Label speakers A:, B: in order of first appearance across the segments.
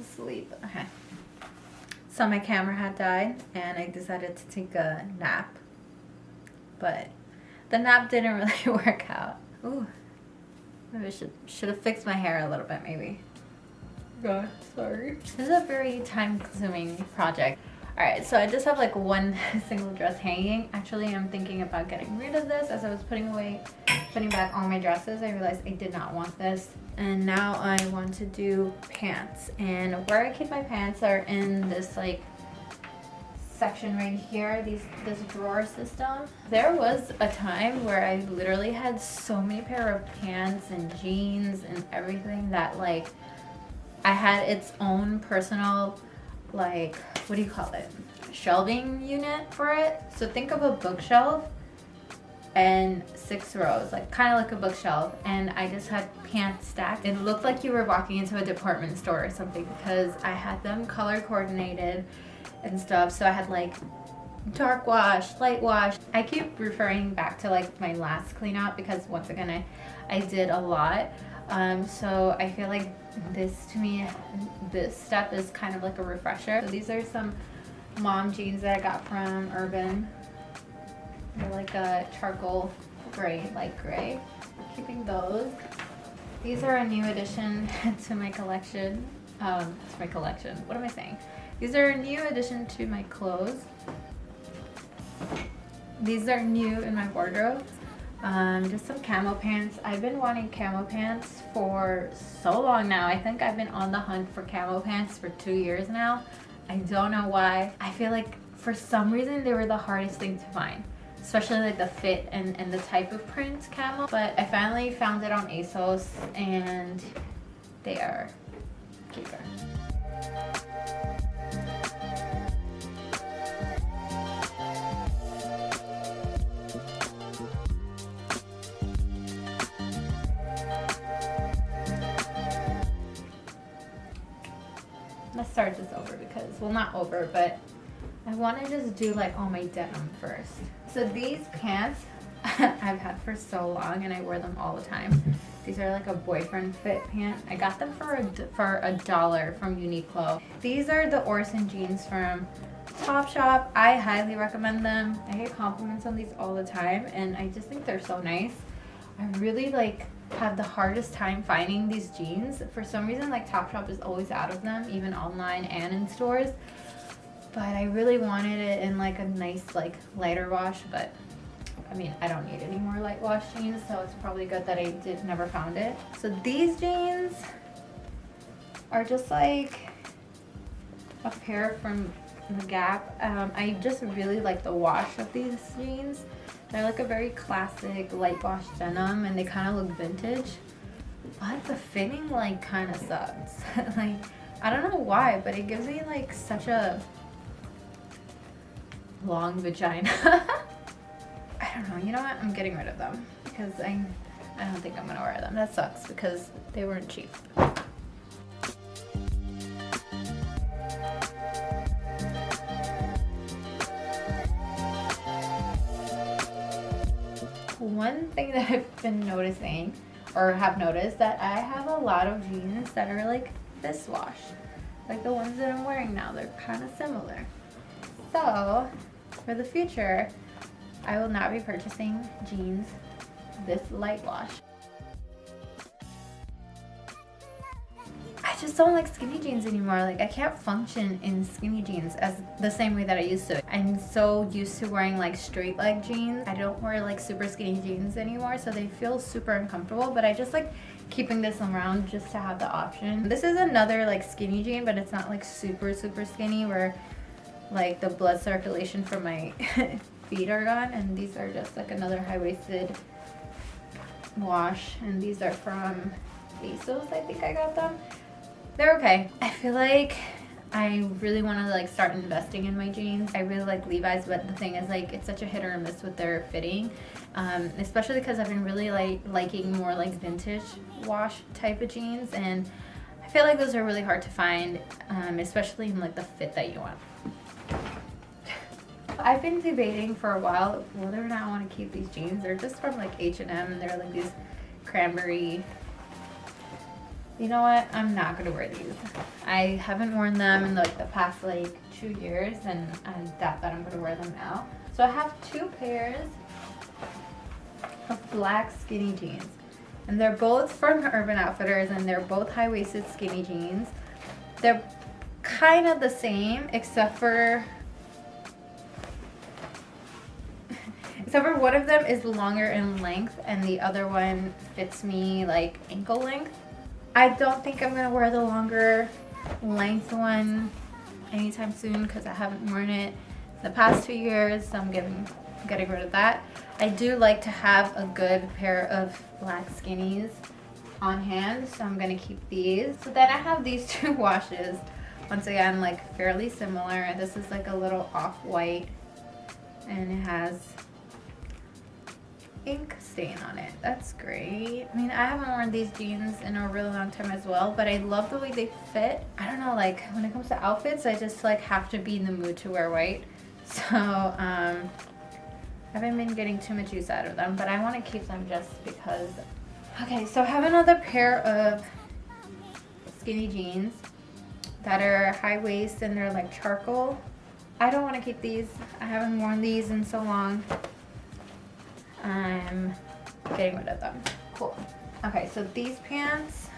A: asleep. Okay. So my camera had died and I decided to take a nap. But the nap didn't really work out. Ooh. Maybe I should have fixed my hair a little bit maybe. God, sorry. This is a very time-consuming project. Alright, so I just have like one single dress hanging. Actually, I'm thinking about getting rid of this. As I was putting back all my dresses, I realized I did not want this. And now I want to do pants. And where I keep my pants are in this like section right here, this drawer system. There was a time where I literally had so many pair of pants and jeans and everything that like I had its own personal, like, what do you call it? Shelving unit for it. So think of a bookshelf and 6 rows, like kind of like a bookshelf. And I just had pants stacked. It looked like you were walking into a department store or something because I had them color coordinated and stuff. So I had like dark wash, light wash. I keep referring back to like my last clean out because once again, I did a lot. So I feel like this step is kind of like a refresher. So these are some mom jeans that I got from Urban. They're like a charcoal gray, light gray. Keeping those. These are a new addition to my collection. What am I saying? These are a new addition to my clothes. These are new in my wardrobe. Just some camo pants. I've been wanting camo pants for so long now. I think I've been on the hunt for camo pants for 2 years now. I don't know why. I feel like for some reason they were the hardest thing to find, especially like the fit and the type of print camo. But I finally found it on ASOS and they are cheaper. Let's start this over because, well, not over, but I want to just do like all my denim first. So these pants I've had for so long and I wear them all the time. These are like a boyfriend fit pant. I got them for $1 from Uniqlo. These are the Orson jeans from Topshop. I highly recommend them. I get compliments on these all the time and I just think they're so nice. I really like have the hardest time finding these jeans. For some reason, like Topshop is always out of them, even online and in stores. But I really wanted it in like a nice like lighter wash, but I mean, I don't need any more light wash jeans, so it's probably good that I never found it. So these jeans are just like a pair from the Gap. I just really like the wash of these jeans. They're like a very classic light wash denim and they kind of look vintage, but the fitting like kind of sucks. Like, I don't know why, but it gives me like such a long vagina. I don't know, you know what? I'm getting rid of them because I don't think I'm gonna wear them. That sucks because they weren't cheap. One thing that I've been noticing, or have noticed, that I have a lot of jeans that are like this wash. Like the ones that I'm wearing now, they're kind of similar. So, for the future, I will not be purchasing jeans this light wash. I just don't like skinny jeans anymore. Like I can't function in skinny jeans as the same way that I used to. I'm so used to wearing like straight leg jeans. I don't wear like super skinny jeans anymore, so they feel super uncomfortable, but I just like keeping this around just to have the option. This is another like skinny jean, but it's not like super skinny where like the blood circulation from my feet are gone, and these are just like another high-waisted wash, and these are from ASOS. I think I got them. They're okay. I feel like I really want to like start investing in my jeans. I really like Levi's, but the thing is like it's such a hit or miss with their fitting, especially because I've been really liking more like vintage wash type of jeans, and I feel like those are really hard to find, especially in like the fit that you want. I've been debating for a while whether or not I want to keep these jeans. They're just from like H&M and they're like these cranberry You know what? I'm not gonna wear these. I haven't worn them in like the past like 2 years, and I doubt that I'm gonna wear them now. So I have 2 pairs of black skinny jeans, and they're both from Urban Outfitters, and they're both high-waisted skinny jeans. They're kind of the same, except for one of them is longer in length and the other one fits me like ankle length. I don't think I'm gonna wear the longer length one anytime soon because I haven't worn it the past 2 years, so I'm getting rid of that. I do like to have a good pair of black skinnies on hand, so I'm gonna keep these. So then I have these 2 washes. Once again, like fairly similar. This is like a little off-white and it has ink stain on it. That's great. I mean, I haven't worn these jeans in a really long time as well, but I love the way they fit. I don't know, like when it comes to outfits, I just like have to be in the mood to wear white. So I haven't been getting too much use out of them, but I want to keep them just because. Okay, so I have another pair of skinny jeans that are high waist and they're like charcoal. I don't want to keep these. I haven't worn these in so long. I'm getting rid of them. Cool. Okay, so these pants,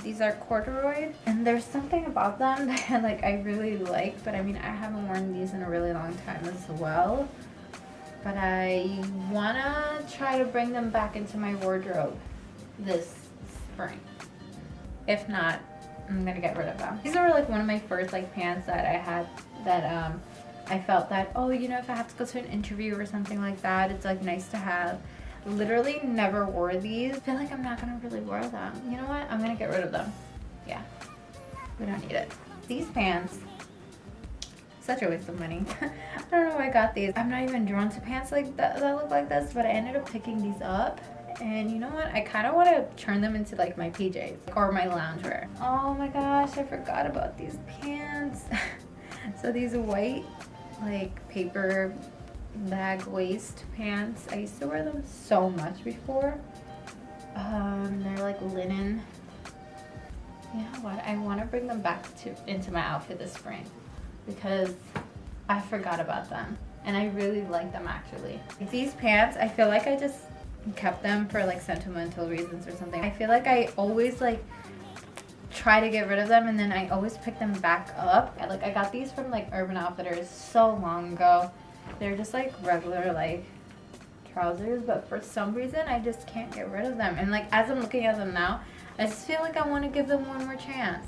A: these are corduroy, and there's something about them that like I really like, but I mean I haven't worn these in a really long time as well. But I wanna try to bring them back into my wardrobe this spring. If not, I'm gonna get rid of them. These are like one of my first like pants that I had that I felt that, oh, you know, if I have to go to an interview or something like that, it's like nice to have. Literally never wore these. I feel like I'm not gonna really wear them. You know what? I'm gonna get rid of them. Yeah, we don't need it. These pants, such a waste of money. I don't know why I got these. I'm not even drawn to pants like that look like this, but I ended up picking these up. And you know what? I kind of want to turn them into like my PJs or my loungewear. Oh my gosh, I forgot about these pants. So these white like paper bag waist pants, I used to wear them so much before. They're like linen. You know what? I want to bring them back into my outfit this spring because I forgot about them and I really like them actually. These pants, I feel like I just kept them for like sentimental reasons or something. I feel like I always like try to get rid of them and then I always pick them back up. I got these from like Urban Outfitters so long ago. They're just like regular like trousers, but for some reason I just can't get rid of them. And like as I'm looking at them now, I just feel like I want to give them one more chance.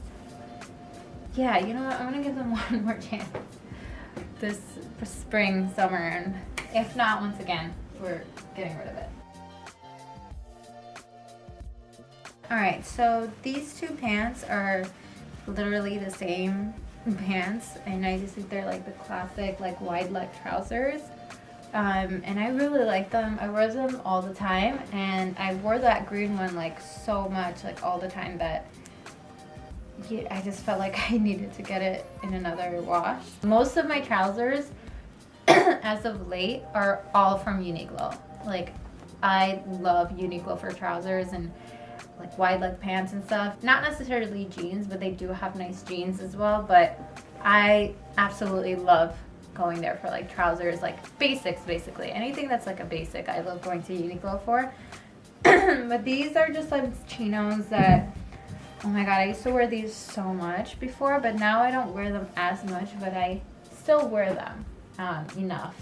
A: Yeah, you know what? I'm gonna give them one more chance this spring, summer, and if not, once again, we're getting rid of it. Alright, so these 2 pants are literally the same pants, and I just think they're like the classic like wide leg trousers. And I really like them. I wear them all the time, and I wore that green one like so much, like all the time, that I just felt like I needed to get it in another wash. Most of my trousers as of late are all from Uniqlo. Like I love Uniqlo for trousers and like wide leg pants and stuff. Not necessarily jeans, but they do have nice jeans as well. But I absolutely love going there for like trousers, like basics basically. Anything that's like a basic, I love going to Uniqlo for. But these are just like chinos that, oh my god, I used to wear these so much before, but now I don't wear them as much, but I still wear them enough.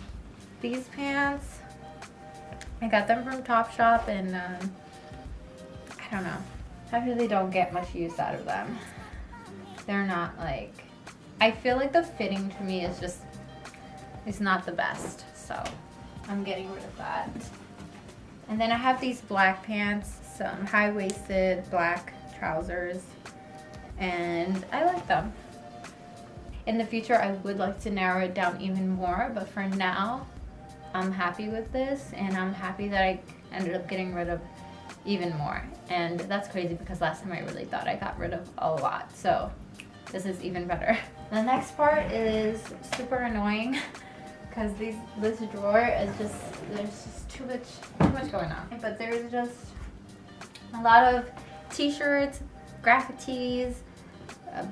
A: These pants, I got them from Topshop, and I don't know, I really don't get much use out of them. They're not like, I feel like the fitting to me is not the best, so I'm getting rid of that. And then I have these black pants, some high-waisted black trousers, and I like them. In the future, I would like to narrow it down even more, but for now, I'm happy with this, and I'm happy that I ended up getting rid of even more. And that's crazy because last time I really thought I got rid of a lot, so this is even better. The next part is super annoying because this drawer is there's just too much going on. But there's just a lot of t-shirts, graphic tees,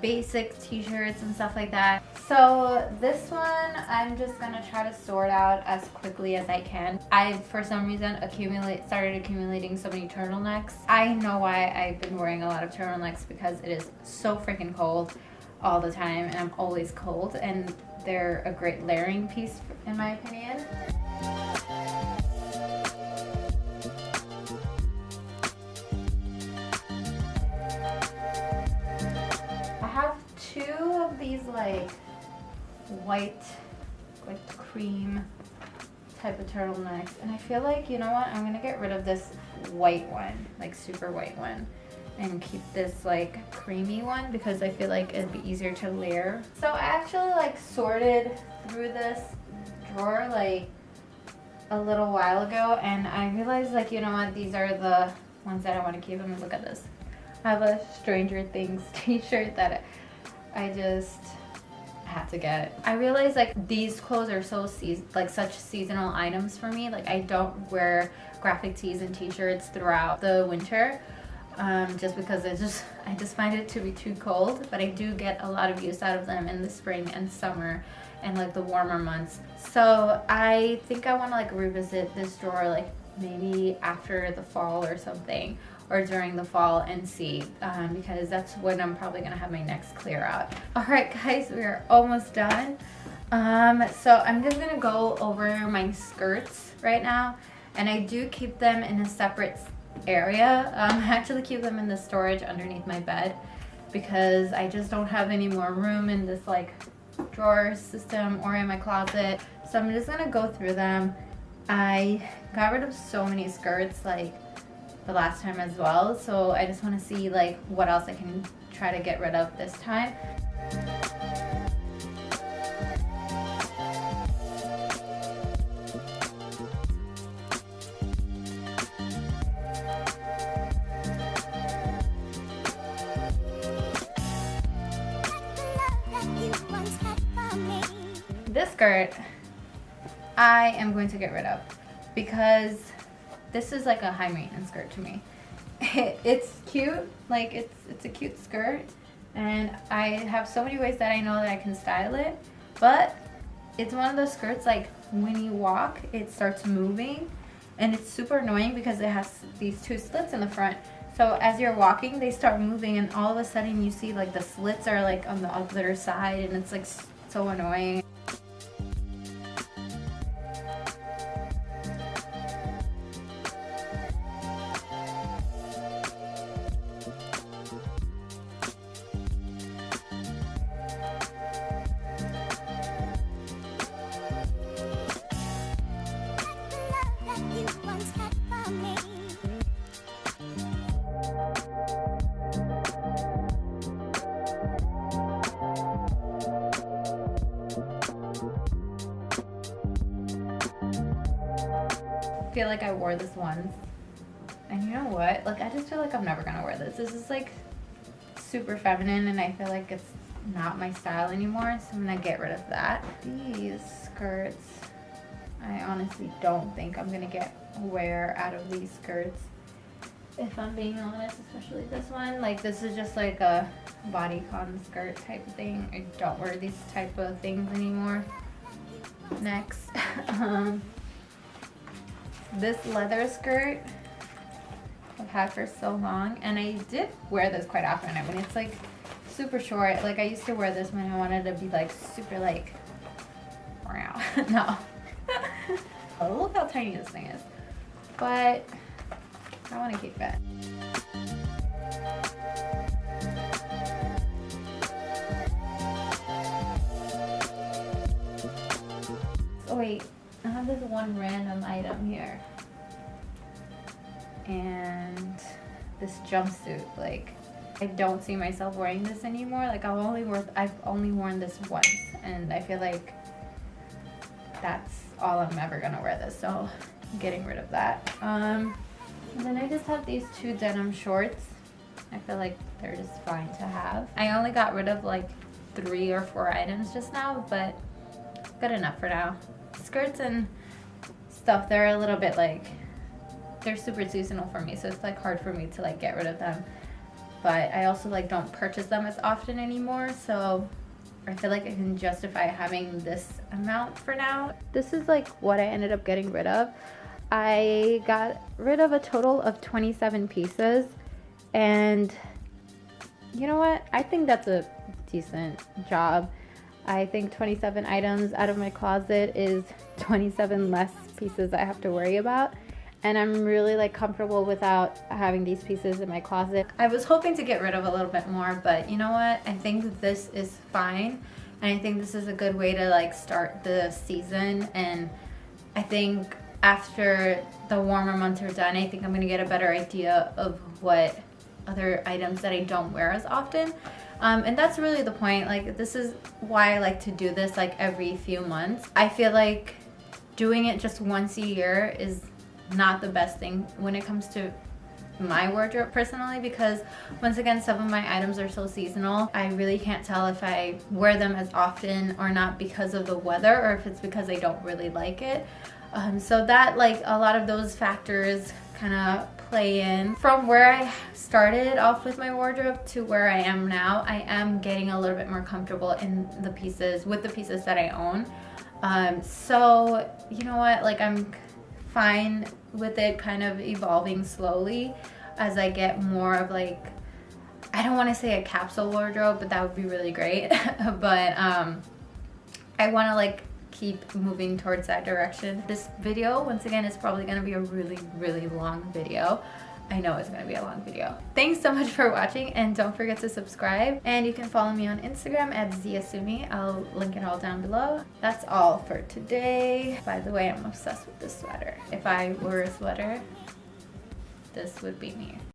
A: basic t-shirts and stuff like that. So this one I'm just gonna try to sort out as quickly as I can. I, for some reason, started accumulating so many turtlenecks. I know why I've been wearing a lot of turtlenecks, because it is so freaking cold all the time and I'm always cold, and they're a great layering piece in my opinion. Two of these like white, like cream type of turtlenecks, and I feel like, you know what, I'm gonna get rid of this white one, like super white one, and keep this like creamy one, because I feel like it'd be easier to layer. So I actually like sorted through this drawer like a little while ago, and I realized, like, you know what, these are the ones that I want to keep. And look at this. I have a Stranger Things t-shirt that I just had to get. I realized like these clothes are so such seasonal items for me. Like I don't wear graphic tees and t-shirts throughout the winter, just because I just find it to be too cold. But I do get a lot of use out of them in the spring and summer and like the warmer months. So I think I want to like revisit this drawer like maybe after the fall or something, or during the fall, and see, because that's when I'm probably gonna have my next clear out. All right guys, we are almost done. So I'm just gonna go over my skirts right now, and I do keep them in a separate area. I actually keep them in the storage underneath my bed, because I just don't have any more room in this like drawer system or in my closet. So I'm just gonna go through them. I got rid of so many skirts like the last time as well, so I just want to see like what else I can try to get rid of this time. This skirt I am going to get rid of, because this is like a high maintenance skirt to me. It's cute, like it's a cute skirt, and I have so many ways that I know that I can style it, but it's one of those skirts like when you walk it starts moving, and it's super annoying because it has these two slits in the front. So as you're walking they start moving, and all of a sudden you see like the slits are like on the other side, and it's like so annoying. I feel like I wore this once, and you know what, like I just feel like I'm never gonna wear this. This is like super feminine, and I feel like it's not my style anymore, so I'm gonna get rid of that. These skirts, I honestly don't think I'm gonna get wear out of these skirts, if I'm being honest, especially this one. Like this is just like a bodycon skirt type of thing. I don't wear these type of things anymore. Next, this leather skirt I've had for so long, and I did wear this quite often. I mean, it's like super short. Like I used to wear this when I wanted to be like super like, wow, no. Oh, look how tiny this thing is. But I want to keep it. Oh wait, I have this one random item here, and this jumpsuit. Like I don't see myself wearing this anymore. Like I've only worn this once, and I feel like that's all I'm ever gonna wear this. So I'm getting rid of that. And then I just have these two denim shorts. I feel like they're just fine to have. I only got rid of like 3 or 4 items just now, but good enough for now. Skirts and stuff, they're a little bit like, they're super seasonal for me, so it's like hard for me to like get rid of them. but I also like don't purchase them as often anymore, so I feel like I can justify having this amount for now. This is like what I ended up getting rid of. I got rid of a total of 27 pieces, and you know what? I think that's a decent job. I think 27 items out of my closet is 27 less pieces I have to worry about. And I'm really like comfortable without having these pieces in my closet. I was hoping to get rid of a little bit more, but you know what? I think this is fine. And I think this is a good way to like start the season. And I think after the warmer months are done, I think I'm gonna get a better idea of what other items that I don't wear as often. And that's really the point. Like, this is why I like to do this like every few months. I feel like doing it just once a year is not the best thing when it comes to my wardrobe personally, because once again, some of my items are so seasonal. I really can't tell if I wear them as often or not because of the weather, or if it's because I don't really like it. So that, like, a lot of those factors kind of play in. From where I started off with my wardrobe to where I am now, I am getting a little bit more comfortable in the pieces, with the pieces that I own. So you know what, like, I'm fine with it kind of evolving slowly as I get more of like, I don't want to say a capsule wardrobe, but that would be really great. But I want to like keep moving towards that direction. This video, once again, is probably going to be a really long video. I know it's going to be a long video. Thanks so much for watching, and don't forget to subscribe. And you can follow me on Instagram at Zia Sumi. I'll link it all down below. That's all for today. By the way, I'm obsessed with this sweater. If I were a sweater, this would be me.